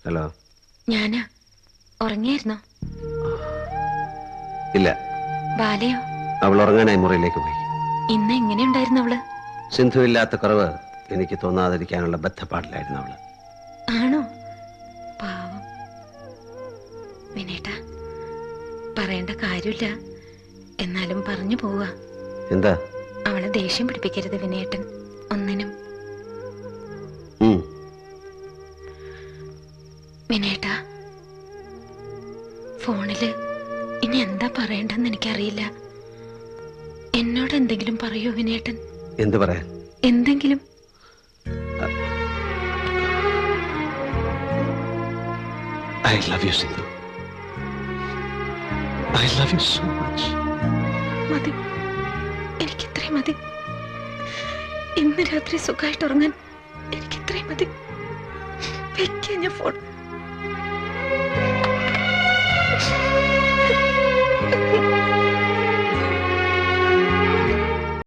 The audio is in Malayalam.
ഹലോ. ഞാനാ. ഉറങ്ങിയായിരുന്നോ? ഇല്ല. ബാലയോ? അവൾ ഉറങ്ങാനായി മുറിയിലേക്ക് പോയി. ഇന്ന് എങ്ങനെയുണ്ടായിരുന്നു അവള്? സിന്ധു ഇല്ലാത്ത കുറവ് എനിക്ക് തോന്നാതിരിക്കാനുള്ള ബദ്ധപ്പാടിലായിരുന്നു അവള്. ആണോ? പാവം. വിനേട്ടാ, പറയേണ്ട കാര്യമില്ല, എന്നാലും പറഞ്ഞു പോവാ. എന്താ? അവളെ ദേഷ്യം പിടിപ്പിക്കരുത് വിനേട്ടൻ, ഒന്നിനും. വിനേട്ടാ, ഫോണില് ഇനി എന്താ പറയണ്ടെന്ന് എനിക്കറിയില്ല. എന്നോട് എന്തെങ്കിലും പറയൂ വിനേട്ടൻ. എന്ത് പറയാൻ? എന്തെങ്കിലും. I love you, Sindhu. I love you so much. മതി, എനിക്കിത്രയും മതി. ഇന്ന് രാത്രി സുഖമായിട്ട് ഉറങ്ങാൻ എനിക്കിത്രയും മതി. വെക്കാൻ ഞാൻ ഫോൺ.